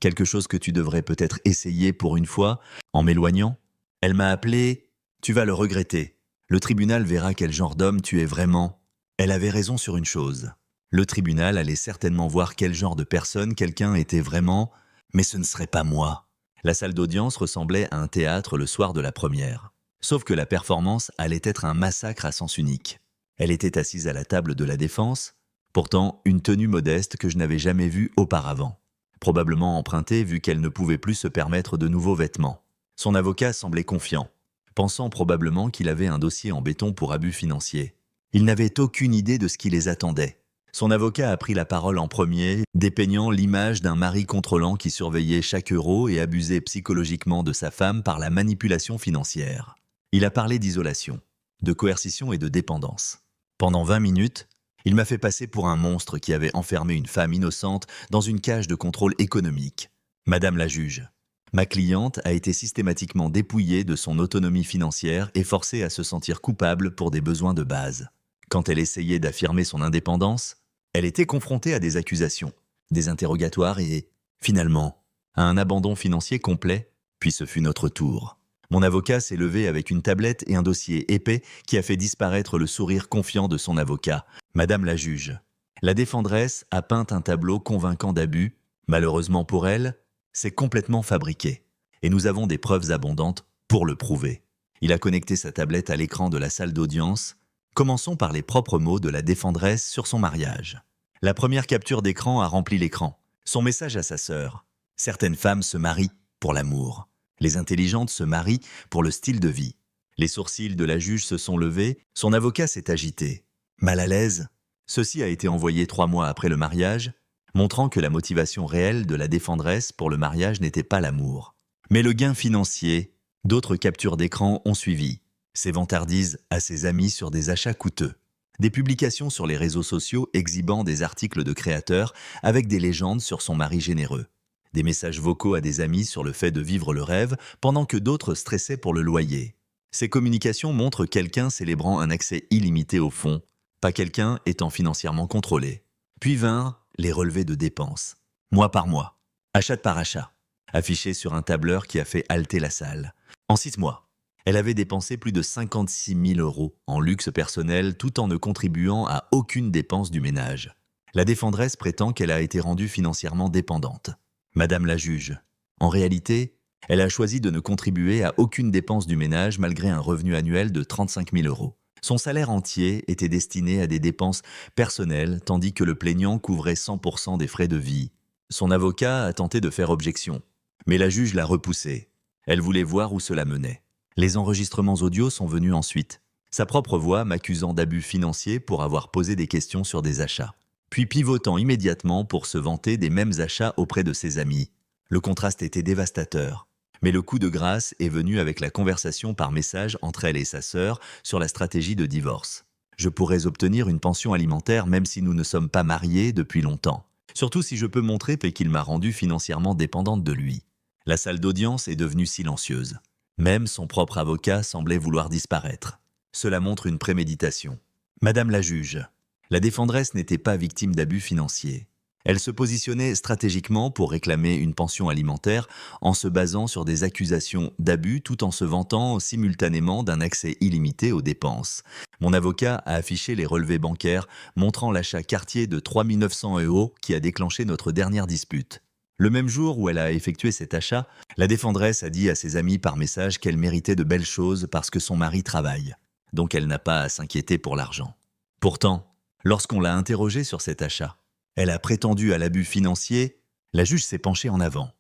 Quelque chose que tu devrais peut-être essayer pour une fois, en m'éloignant. Elle m'a appelé. Tu vas le regretter. Le tribunal verra quel genre d'homme tu es vraiment. Elle avait raison sur une chose. Le tribunal allait certainement voir quel genre de personne quelqu'un était vraiment, mais ce ne serait pas moi. La salle d'audience ressemblait à un théâtre le soir de la première. Sauf que la performance allait être un massacre à sens unique. Elle était assise à la table de la défense, pourtant une tenue modeste que je n'avais jamais vue auparavant. Probablement empruntée vu qu'elle ne pouvait plus se permettre de nouveaux vêtements. Son avocat semblait confiant, pensant probablement qu'il avait un dossier en béton pour abus financiers. Il n'avait aucune idée de ce qui les attendait. Son avocat a pris la parole en premier, dépeignant l'image d'un mari contrôlant qui surveillait chaque euro et abusait psychologiquement de sa femme par la manipulation financière. Il a parlé d'isolation, de coercition et de dépendance. Pendant 20 minutes, il m'a fait passer pour un monstre qui avait enfermé une femme innocente dans une cage de contrôle économique. Madame la juge, ma cliente a été systématiquement dépouillée de son autonomie financière et forcée à se sentir coupable pour des besoins de base. Quand elle essayait d'affirmer son indépendance, elle était confrontée à des accusations, des interrogatoires et, finalement, à un abandon financier complet, puis ce fut notre tour. Mon avocat s'est levé avec une tablette et un dossier épais qui a fait disparaître le sourire confiant de son avocat. Madame la juge, la défendresse a peint un tableau convaincant d'abus. Malheureusement pour elle, c'est complètement fabriqué. Et nous avons des preuves abondantes pour le prouver. Il a connecté sa tablette à l'écran de la salle d'audience. Commençons par les propres mots de la défendresse sur son mariage. La première capture d'écran a rempli l'écran. Son message à sa sœur. Certaines femmes se marient pour l'amour. Les intelligentes se marient pour le style de vie. Les sourcils de la juge se sont levés, son avocat s'est agité. Mal à l'aise, ceci a été envoyé 3 mois après le mariage, montrant que la motivation réelle de la défendresse pour le mariage n'était pas l'amour. Mais le gain financier, d'autres captures d'écran ont suivi. Ses vantardises à ses amis sur des achats coûteux. Des publications sur les réseaux sociaux exhibant des articles de créateurs avec des légendes sur son mari généreux. Des messages vocaux à des amis sur le fait de vivre le rêve pendant que d'autres stressaient pour le loyer. Ces communications montrent quelqu'un célébrant un accès illimité au fonds, pas quelqu'un étant financièrement contrôlé. Puis vinrent les relevés de dépenses, mois par mois, achat par achat, affichés sur un tableur qui a fait halter la salle. En 6 mois, elle avait dépensé plus de 56 000 € en luxe personnel tout en ne contribuant à aucune dépense du ménage. La défendresse prétend qu'elle a été rendue financièrement dépendante. Madame la juge, en réalité, elle a choisi de ne contribuer à aucune dépense du ménage malgré un revenu annuel de 35 000 €. Son salaire entier était destiné à des dépenses personnelles tandis que le plaignant couvrait 100% des frais de vie. Son avocat a tenté de faire objection, mais la juge l'a repoussé. Elle voulait voir où cela menait. Les enregistrements audio sont venus ensuite. Sa propre voix m'accusant d'abus financiers pour avoir posé des questions sur des achats. Puis pivotant immédiatement pour se vanter des mêmes achats auprès de ses amis. Le contraste était dévastateur. Mais le coup de grâce est venu avec la conversation par message entre elle et sa sœur sur la stratégie de divorce. Je pourrais obtenir une pension alimentaire même si nous ne sommes pas mariés depuis longtemps. Surtout si je peux montrer qu'il m'a rendue financièrement dépendante de lui. La salle d'audience est devenue silencieuse. Même son propre avocat semblait vouloir disparaître. Cela montre une préméditation. Madame la juge, la défendresse n'était pas victime d'abus financiers. Elle se positionnait stratégiquement pour réclamer une pension alimentaire en se basant sur des accusations d'abus tout en se vantant simultanément d'un accès illimité aux dépenses. Mon avocat a affiché les relevés bancaires montrant l'achat Cartier de 3 900 € qui a déclenché notre dernière dispute. Le même jour où elle a effectué cet achat, la défendresse a dit à ses amis par message qu'elle méritait de belles choses parce que son mari travaille. Donc elle n'a pas à s'inquiéter pour l'argent. Pourtant, lorsqu'on l'a interrogée sur cet achat, elle a prétendu à l'abus financier, la juge s'est penchée en avant.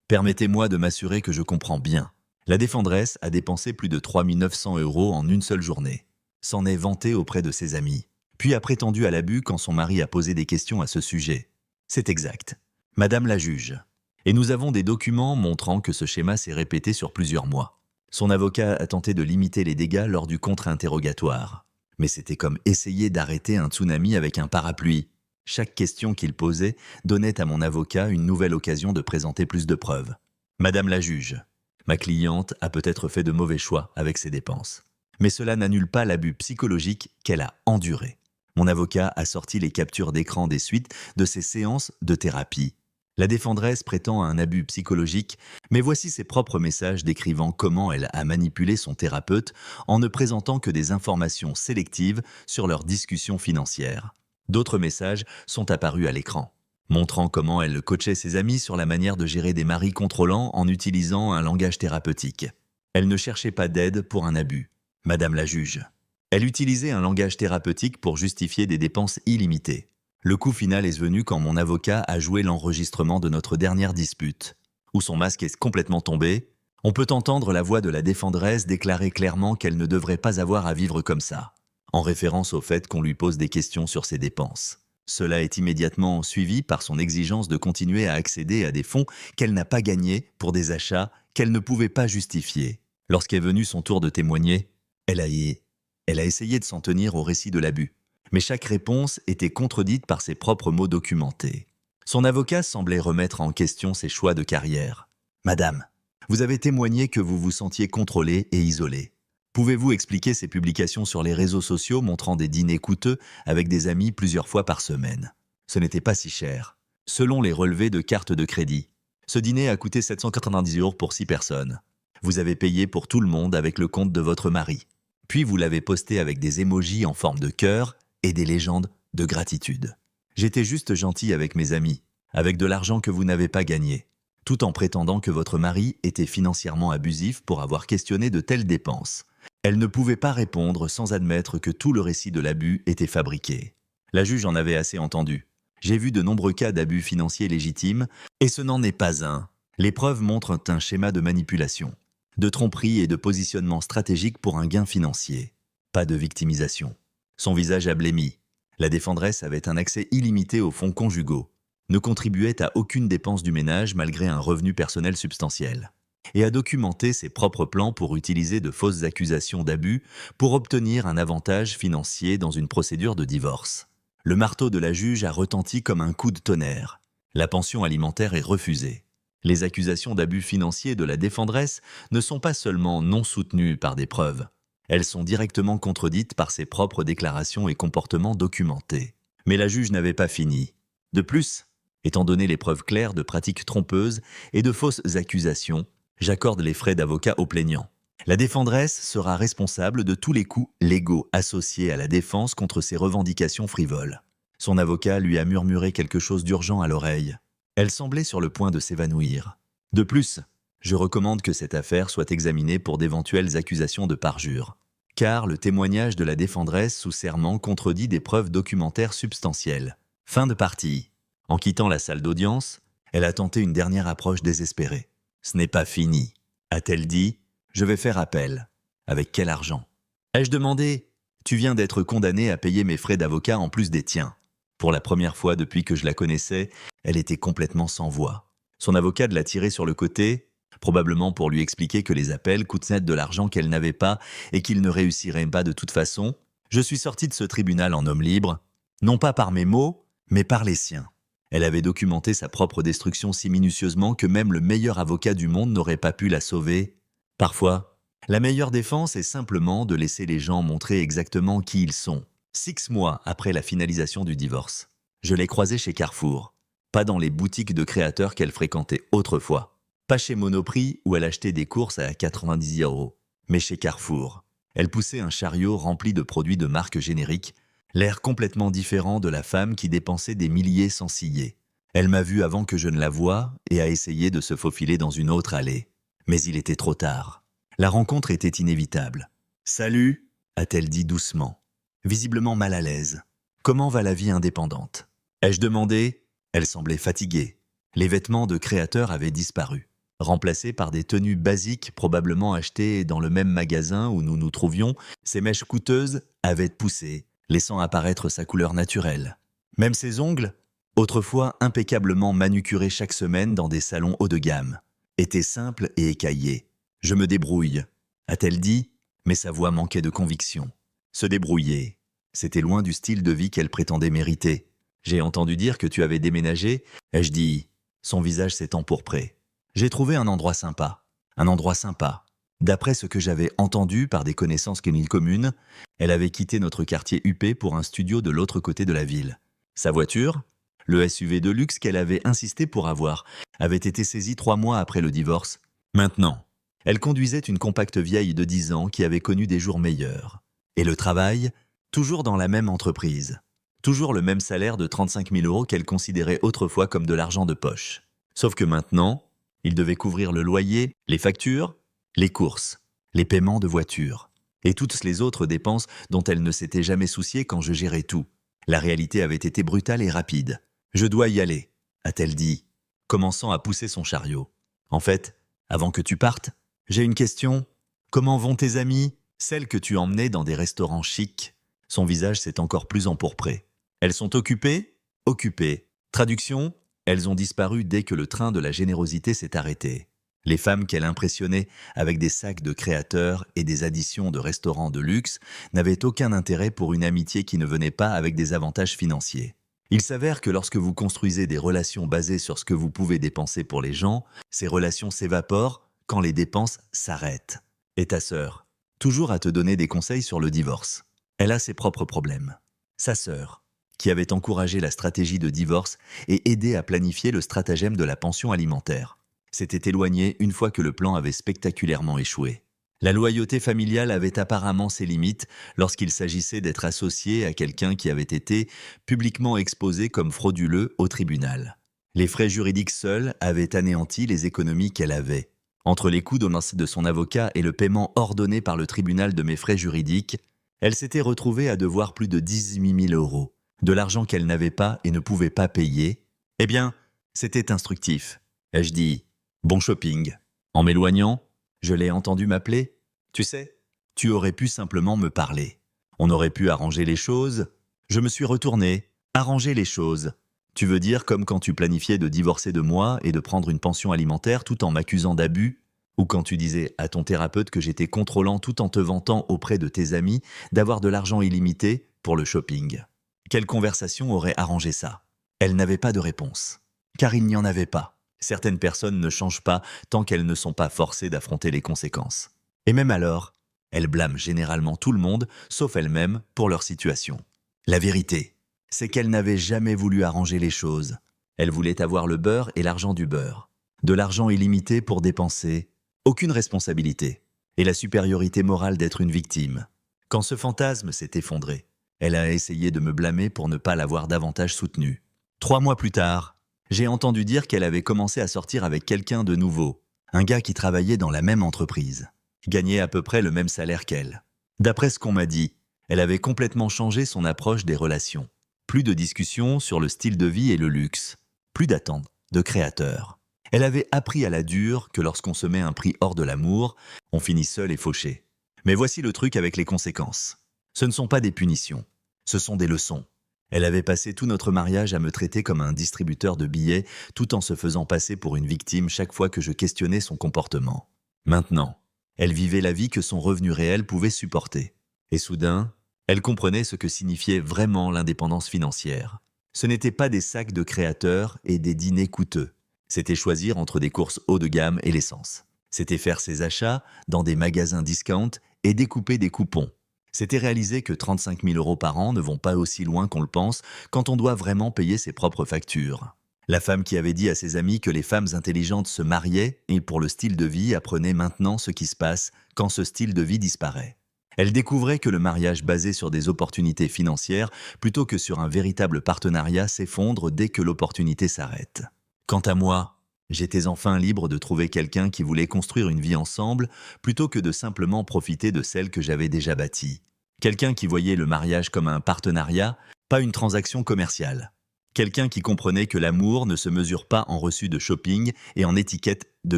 Permettez-moi de m'assurer que je comprends bien. La défendresse a dépensé plus de 3 900 € en une seule journée. S'en est vantée auprès de ses amis. Puis a prétendu à l'abus quand son mari a posé des questions à ce sujet. C'est exact. Madame la juge. Et nous avons des documents montrant que ce schéma s'est répété sur plusieurs mois. Son avocat a tenté de limiter les dégâts lors du contre-interrogatoire. Mais c'était comme essayer d'arrêter un tsunami avec un parapluie. Chaque question qu'il posait donnait à mon avocat une nouvelle occasion de présenter plus de preuves. Madame la juge, ma cliente a peut-être fait de mauvais choix avec ses dépenses. Mais cela n'annule pas l'abus psychologique qu'elle a enduré. Mon avocat a sorti les captures d'écran des suites de ses séances de thérapie. La défendresse prétend à un abus psychologique, mais voici ses propres messages décrivant comment elle a manipulé son thérapeute en ne présentant que des informations sélectives sur leurs discussions financières. D'autres messages sont apparus à l'écran, montrant comment elle coachait ses amis sur la manière de gérer des maris contrôlants en utilisant un langage thérapeutique. Elle ne cherchait pas d'aide pour un abus. Madame la juge. Elle utilisait un langage thérapeutique pour justifier des dépenses illimitées. Le coup final est venu quand mon avocat a joué l'enregistrement de notre dernière dispute, où son masque est complètement tombé. On peut entendre la voix de la défendresse déclarer clairement qu'elle ne devrait pas avoir à vivre comme ça, en référence au fait qu'on lui pose des questions sur ses dépenses. Cela est immédiatement suivi par son exigence de continuer à accéder à des fonds qu'elle n'a pas gagnés pour des achats qu'elle ne pouvait pas justifier. Lorsqu'est venu son tour de témoigner, elle a essayé de s'en tenir au récit de l'abus. Mais chaque réponse était contredite par ses propres mots documentés. Son avocat semblait remettre en question ses choix de carrière. « Madame, vous avez témoigné que vous vous sentiez contrôlée et isolée. Pouvez-vous expliquer ces publications sur les réseaux sociaux montrant des dîners coûteux avec des amis plusieurs fois par semaine? Ce n'était pas si cher. Selon les relevés de carte de crédit, ce dîner a coûté 790 € pour 6 personnes. Vous avez payé pour tout le monde avec le compte de votre mari. Puis vous l'avez posté avec des émojis en forme de cœur et des légendes de gratitude. J'étais juste gentil avec mes amis, avec de l'argent que vous n'avez pas gagné, tout en prétendant que votre mari était financièrement abusif pour avoir questionné de telles dépenses. Elle ne pouvait pas répondre sans admettre que tout le récit de l'abus était fabriqué. La juge en avait assez entendu. J'ai vu de nombreux cas d'abus financiers légitimes, et ce n'en est pas un. Les preuves montrent un schéma de manipulation, de tromperie et de positionnement stratégique pour un gain financier. Pas de victimisation. Son visage a blêmi. La défendresse avait un accès illimité aux fonds conjugaux, ne contribuait à aucune dépense du ménage malgré un revenu personnel substantiel, et a documenté ses propres plans pour utiliser de fausses accusations d'abus pour obtenir un avantage financier dans une procédure de divorce. Le marteau de la juge a retenti comme un coup de tonnerre. La pension alimentaire est refusée. Les accusations d'abus financiers de la défendresse ne sont pas seulement non soutenues par des preuves, elles sont directement contredites par ses propres déclarations et comportements documentés. Mais la juge n'avait pas fini. De plus, étant donné les preuves claires de pratiques trompeuses et de fausses accusations, j'accorde les frais d'avocat au plaignant. La défendresse sera responsable de tous les coûts légaux associés à la défense contre ses revendications frivoles. Son avocat lui a murmuré quelque chose d'urgent à l'oreille. Elle semblait sur le point de s'évanouir. De plus, je recommande que cette affaire soit examinée pour d'éventuelles accusations de parjure, car le témoignage de la défendresse sous serment contredit des preuves documentaires substantielles. Fin de partie. En quittant la salle d'audience, elle a tenté une dernière approche désespérée. « Ce n'est pas fini », a-t-elle dit. « Je vais faire appel. Avec quel argent ?» Ai-je demandé. « Tu viens d'être condamné à payer mes frais d'avocat en plus des tiens. » Pour la première fois depuis que je la connaissais, elle était complètement sans voix. Son avocat l'a tirée sur le côté, probablement pour lui expliquer que les appels coûtent net de l'argent qu'elle n'avait pas et qu'il ne réussirait pas de toute façon. Je suis sorti de ce tribunal en homme libre, non pas par mes mots, mais par les siens. Elle avait documenté sa propre destruction si minutieusement que même le meilleur avocat du monde n'aurait pas pu la sauver. Parfois, la meilleure défense est simplement de laisser les gens montrer exactement qui ils sont. 6 mois après la finalisation du divorce, je l'ai croisée chez Carrefour, pas dans les boutiques de créateurs qu'elle fréquentait autrefois, pas chez Monoprix où elle achetait des courses à 90 €, mais chez Carrefour. Elle poussait un chariot rempli de produits de marque générique, l'air complètement différent de la femme qui dépensait des milliers sans ciller. Elle m'a vu avant que je ne la voie et a essayé de se faufiler dans une autre allée. Mais il était trop tard. La rencontre était inévitable. « Salut !» a-t-elle dit doucement, visiblement mal à l'aise. « Comment va la vie indépendante ?» Ai-je demandé. Elle semblait fatiguée. Les vêtements de créateur avaient disparu, remplacés par des tenues basiques probablement achetées dans le même magasin où nous nous trouvions. Ses mèches coûteuses avaient poussé, laissant apparaître sa couleur naturelle. Même ses ongles, autrefois impeccablement manucurés chaque semaine dans des salons haut de gamme, étaient simples et écaillés. « Je me débrouille », a-t-elle dit, mais sa voix manquait de conviction. Se débrouiller, c'était loin du style de vie qu'elle prétendait mériter. « J'ai entendu dire que tu avais déménagé », ai-je dit. Son visage s'est empourpré. « J'ai trouvé un endroit sympa. Un endroit sympa. » D'après ce que j'avais entendu par des connaissances communes, elle avait quitté notre quartier huppé pour un studio de l'autre côté de la ville. Sa voiture, le SUV de luxe qu'elle avait insisté pour avoir, avait été saisie 3 mois après le divorce. Maintenant, elle conduisait une compacte vieille de 10 ans qui avait connu des jours meilleurs. Et le travail, toujours dans la même entreprise. Toujours le même salaire de 35 000 € qu'elle considérait autrefois comme de l'argent de poche. Sauf que maintenant, il devait couvrir le loyer, les factures, les courses, les paiements de voiture et toutes les autres dépenses dont elle ne s'était jamais souciée quand je gérais tout. La réalité avait été brutale et rapide. « Je dois y aller », a-t-elle dit, commençant à pousser son chariot. « En fait, avant que tu partes, j'ai une question. Comment vont tes amies, celles que tu emmenais dans des restaurants chics ?» Son visage s'est encore plus empourpré. « Elles sont occupées ? Occupées. Traduction, elles ont disparu dès que le train de la générosité s'est arrêté. » Les femmes qu'elle impressionnait avec des sacs de créateurs et des additions de restaurants de luxe n'avaient aucun intérêt pour une amitié qui ne venait pas avec des avantages financiers. Il s'avère que lorsque vous construisez des relations basées sur ce que vous pouvez dépenser pour les gens, ces relations s'évaporent quand les dépenses s'arrêtent. Et ta sœur, toujours à te donner des conseils sur le divorce. Elle a ses propres problèmes. Sa sœur, qui avait encouragé la stratégie de divorce et aidé à planifier le stratagème de la pension alimentaire, s'était éloignée une fois que le plan avait spectaculairement échoué. La loyauté familiale avait apparemment ses limites lorsqu'il s'agissait d'être associé à quelqu'un qui avait été publiquement exposé comme frauduleux au tribunal. Les frais juridiques seuls avaient anéanti les économies qu'elle avait. Entre les coûts de son avocat et le paiement ordonné par le tribunal de mes frais juridiques, elle s'était retrouvée à devoir plus de 18 000 €, de l'argent qu'elle n'avait pas et ne pouvait pas payer. Eh bien, c'était instructif. Ai-je dit « Bon shopping ». En m'éloignant, je l'ai entendu m'appeler. « Tu sais, tu aurais pu simplement me parler. On aurait pu arranger les choses. Je me suis retourné. Arranger les choses. Tu veux dire comme quand tu planifiais de divorcer de moi et de prendre une pension alimentaire tout en m'accusant d'abus? Ou quand tu disais à ton thérapeute que j'étais contrôlant tout en te vantant auprès de tes amis d'avoir de l'argent illimité pour le shopping? Quelle conversation aurait arrangé ça? Elle n'avait pas de réponse. Car il n'y en avait pas. Certaines personnes ne changent pas tant qu'elles ne sont pas forcées d'affronter les conséquences. Et même alors, elles blâment généralement tout le monde, sauf elles-mêmes, pour leur situation. La vérité, c'est qu'elles n'avaient jamais voulu arranger les choses. Elles voulaient avoir le beurre et l'argent du beurre. De l'argent illimité pour dépenser, aucune responsabilité, et la supériorité morale d'être une victime. Quand ce fantasme s'est effondré, elle a essayé de me blâmer pour ne pas l'avoir davantage soutenue. 3 mois plus tard, j'ai entendu dire qu'elle avait commencé à sortir avec quelqu'un de nouveau, un gars qui travaillait dans la même entreprise, gagnait à peu près le même salaire qu'elle. D'après ce qu'on m'a dit, elle avait complètement changé son approche des relations. Plus de discussions sur le style de vie et le luxe, plus d'attentes de créateurs. Elle avait appris à la dure que lorsqu'on se met un prix hors de l'amour, on finit seul et fauché. Mais voici le truc avec les conséquences. Ce ne sont pas des punitions, ce sont des leçons. Elle avait passé tout notre mariage à me traiter comme un distributeur de billets tout en se faisant passer pour une victime chaque fois que je questionnais son comportement. Maintenant, elle vivait la vie que son revenu réel pouvait supporter. Et soudain, elle comprenait ce que signifiait vraiment l'indépendance financière. Ce n'étaient pas des sacs de créateurs et des dîners coûteux. C'était choisir entre des courses haut de gamme et l'essence. C'était faire ses achats dans des magasins discount et découper des coupons. C'était réaliser que 35 000 € par an ne vont pas aussi loin qu'on le pense quand on doit vraiment payer ses propres factures. La femme qui avait dit à ses amis que les femmes intelligentes se mariaient et pour le style de vie apprenait maintenant ce qui se passe quand ce style de vie disparaît. Elle découvrait que le mariage basé sur des opportunités financières plutôt que sur un véritable partenariat s'effondre dès que l'opportunité s'arrête. Quant à moi, j'étais enfin libre de trouver quelqu'un qui voulait construire une vie ensemble plutôt que de simplement profiter de celle que j'avais déjà bâtie. Quelqu'un qui voyait le mariage comme un partenariat, pas une transaction commerciale. Quelqu'un qui comprenait que l'amour ne se mesure pas en reçu de shopping et en étiquette de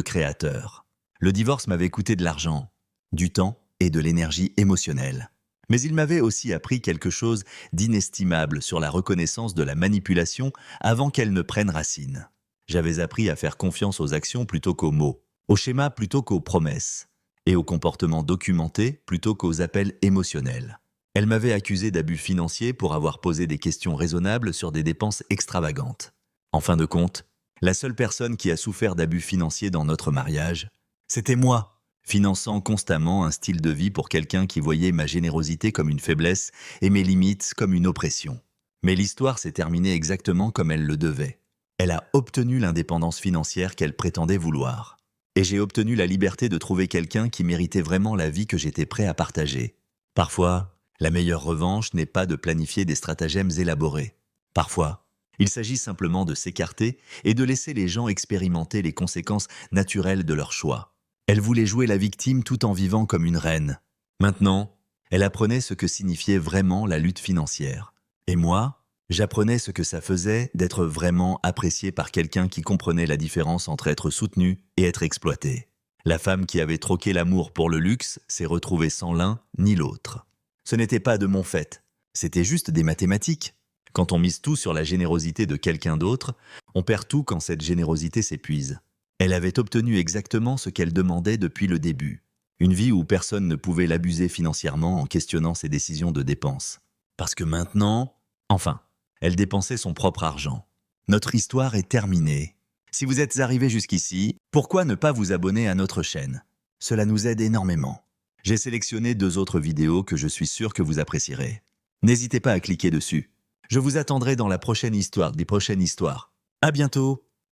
créateur. Le divorce m'avait coûté de l'argent, du temps et de l'énergie émotionnelle. Mais il m'avait aussi appris quelque chose d'inestimable sur la reconnaissance de la manipulation avant qu'elle ne prenne racine. J'avais appris à faire confiance aux actions plutôt qu'aux mots, aux schémas plutôt qu'aux promesses, et aux comportements documentés plutôt qu'aux appels émotionnels. Elle m'avait accusé d'abus financiers pour avoir posé des questions raisonnables sur des dépenses extravagantes. En fin de compte, la seule personne qui a souffert d'abus financiers dans notre mariage, c'était moi, finançant constamment un style de vie pour quelqu'un qui voyait ma générosité comme une faiblesse et mes limites comme une oppression. Mais l'histoire s'est terminée exactement comme elle le devait. Elle a obtenu l'indépendance financière qu'elle prétendait vouloir. Et j'ai obtenu la liberté de trouver quelqu'un qui méritait vraiment la vie que j'étais prêt à partager. Parfois, la meilleure revanche n'est pas de planifier des stratagèmes élaborés. Parfois, il s'agit simplement de s'écarter et de laisser les gens expérimenter les conséquences naturelles de leur choix. Elle voulait jouer la victime tout en vivant comme une reine. Maintenant, elle apprenait ce que signifiait vraiment la lutte financière. Et moi, j'apprenais ce que ça faisait d'être vraiment apprécié par quelqu'un qui comprenait la différence entre être soutenu et être exploité. La femme qui avait troqué l'amour pour le luxe s'est retrouvée sans l'un ni l'autre. Ce n'était pas de mon fait, c'était juste des mathématiques. Quand on mise tout sur la générosité de quelqu'un d'autre, on perd tout quand cette générosité s'épuise. Elle avait obtenu exactement ce qu'elle demandait depuis le début. Une vie où personne ne pouvait l'abuser financièrement en questionnant ses décisions de dépenses. Parce que maintenant, enfin, elle dépensait son propre argent. Notre histoire est terminée. Si vous êtes arrivé jusqu'ici, pourquoi ne pas vous abonner à notre chaîne? Cela nous aide énormément. J'ai sélectionné 2 autres vidéos que je suis sûr que vous apprécierez. N'hésitez pas à cliquer dessus. Je vous attendrai dans la prochaine histoire des prochaines histoires. À bientôt!